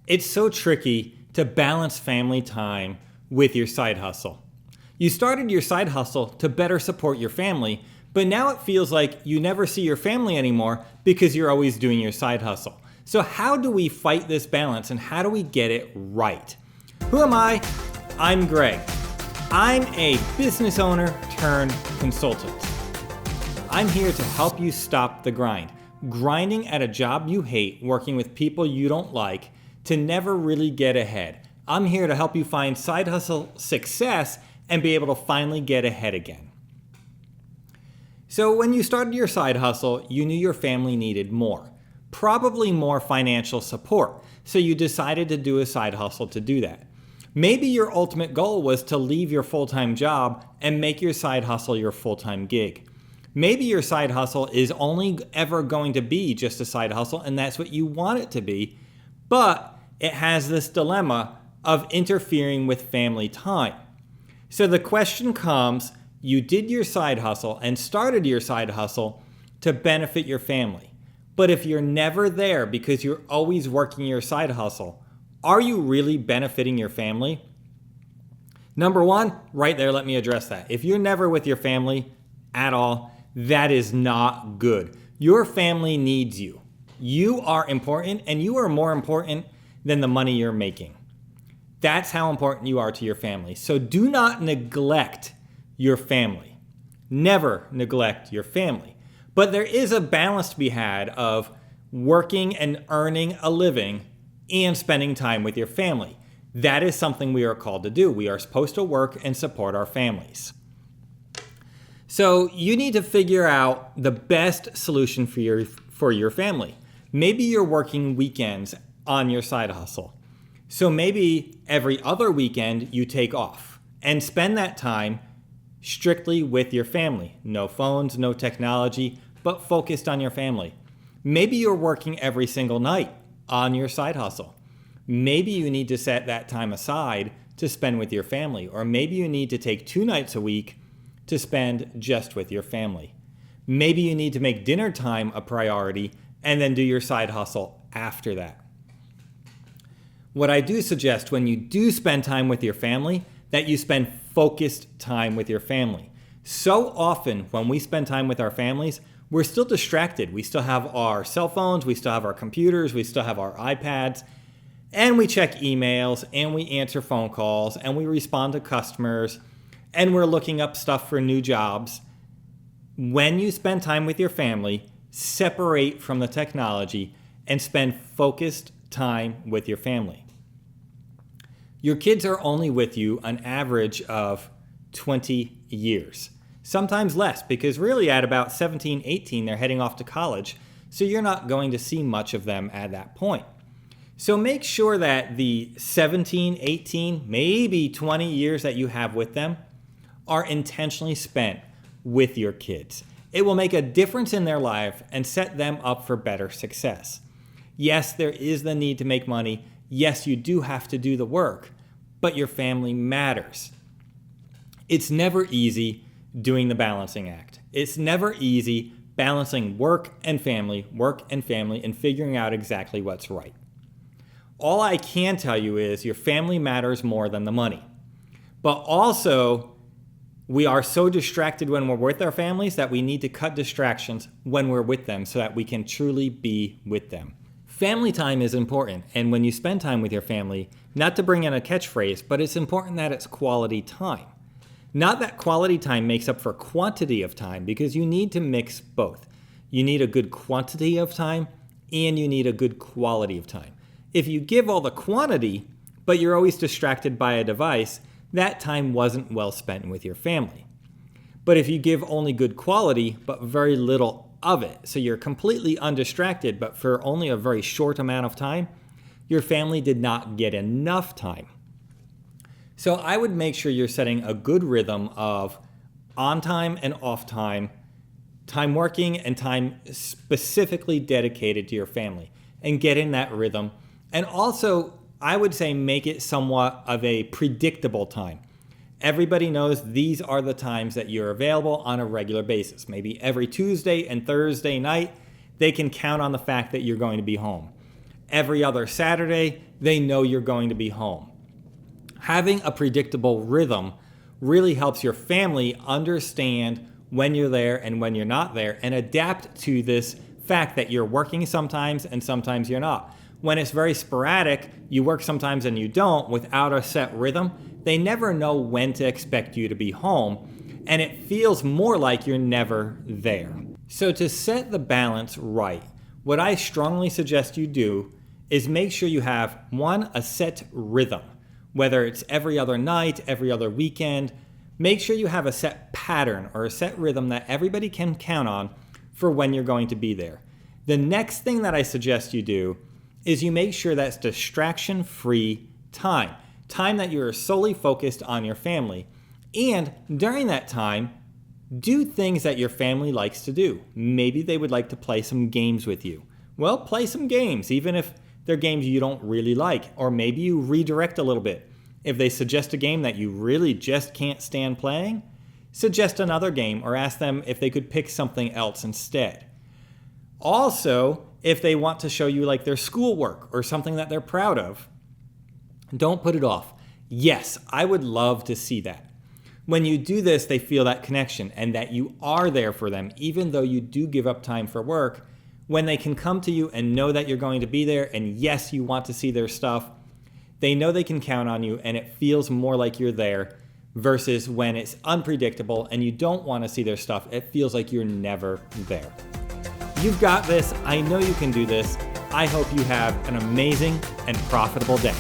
It's so tricky to balance family time with your side hustle. You started your side hustle to better support your family, but now it feels like you never see your family anymore because you're always doing your side hustle. So how do we fight this balance and how do we get it right? Who am I? I'm Gregg. I'm a business owner turned consultant. I'm here to help you stop the grind. Grinding at a job you hate, working with people you don't like, to never really get ahead. I'm here to help you find side hustle success and be able to finally get ahead again. So when you started your side hustle, you knew your family needed more, probably more financial support. So you decided to do a side hustle to do that. Maybe your ultimate goal was to leave your full-time job and make your side hustle your full-time gig. Maybe your side hustle is only ever going to be just a side hustle and that's what you want it to be, but it has this dilemma of interfering with family time. So the question comes, you did your side hustle and started your side hustle to benefit your family. But if you're never there because you're always working your side hustle, are you really benefiting your family? Number one, right there, let me address that. If you're never with your family at all, that is not good. Your family needs you. You are important and you are more important than the money you're making. That's how important you are to your family. So do not neglect your family. Never neglect your family. But there is a balance to be had of working and earning a living and spending time with your family. That is something we are called to do. We are supposed to work and support our families. So you need to figure out the best solution for your family. Maybe you're working weekends on your side hustle. So maybe every other weekend you take off and spend that time strictly with your family. No phones, no technology, but focused on your family. Maybe you're working every single night on your side hustle. Maybe you need to set that time aside to spend with your family, or maybe you need to take 2 nights a week to spend just with your family. Maybe you need to make dinner time a priority and then do your side hustle after that. What I do suggest when you do spend time with your family, that you spend focused time with your family. So often when we spend time with our families, we're still distracted. We still have our cell phones, we still have our computers, we still have our iPads, and we check emails, and we answer phone calls, and we respond to customers, and we're looking up stuff for new jobs. When you spend time with your family, separate from the technology and spend focused time with your family. Your kids are only with you an average of 20 years. Sometimes less, because really at about 17, 18, they're heading off to college, so you're not going to see much of them at that point. So make sure that the 17, 18, maybe 20 years that you have with them are intentionally spent with your kids. It will make a difference in their life and set them up for better success. Yes, there is the need to make money. Yes, you do have to do the work, but your family matters. It's never easy doing the balancing act. It's never easy balancing work and family, and figuring out exactly what's right. All I can tell you is your family matters more than the money. But also, we are so distracted when we're with our families that we need to cut distractions when we're with them so that we can truly be with them. Family time is important, and when you spend time with your family, not to bring in a catchphrase, but it's important that it's quality time. Not that quality time makes up for quantity of time, because you need to mix both. You need a good quantity of time, and you need a good quality of time. If you give all the quantity, but you're always distracted by a device, that time wasn't well spent with your family. But if you give only good quality, but very little of it, so you're completely undistracted, but for only a very short amount of time, your family did not get enough time. So I would make sure you're setting a good rhythm of on time and off time, time working and time specifically dedicated to your family, and get in that rhythm. And also, I would say make it somewhat of a predictable time. Everybody knows these are the times that you're available on a regular basis. Maybe every Tuesday and Thursday night, they can count on the fact that you're going to be home. every other Saturday, they know you're going to be home. Having a predictable rhythm really helps your family understand when you're there and when you're not there and adapt to this fact that you're working sometimes and sometimes you're not. When it's very sporadic, you work sometimes and you don't, without a set rhythm, they never know when to expect you to be home, and it feels more like you're never there. So to set the balance right, what I strongly suggest you do is make sure you have, one, a set rhythm. Whether it's every other night, every other weekend, make sure you have a set pattern or a set rhythm that everybody can count on for when you're going to be there. The next thing that I suggest you do is you make sure that's distraction-free time that you are solely focused on your family. And during that time, do things that your family likes to do. Maybe they would like to play some games with you. Well, play some games, even if they're games you don't really like. Or maybe you redirect a little bit. If they suggest a game that you really just can't stand playing, suggest another game or ask them if they could pick something else instead. Also, if they want to show you like their schoolwork or something that they're proud of, don't put it off. Yes, I would love to see that. When you do this, they feel that connection and that you are there for them, even though you do give up time for work. When they can come to you and know that you're going to be there, and yes, you want to see their stuff, they know they can count on you, and it feels more like you're there, versus when it's unpredictable and you don't want to see their stuff, it feels like you're never there. You've got this. I know you can do this. I hope you have an amazing and profitable day.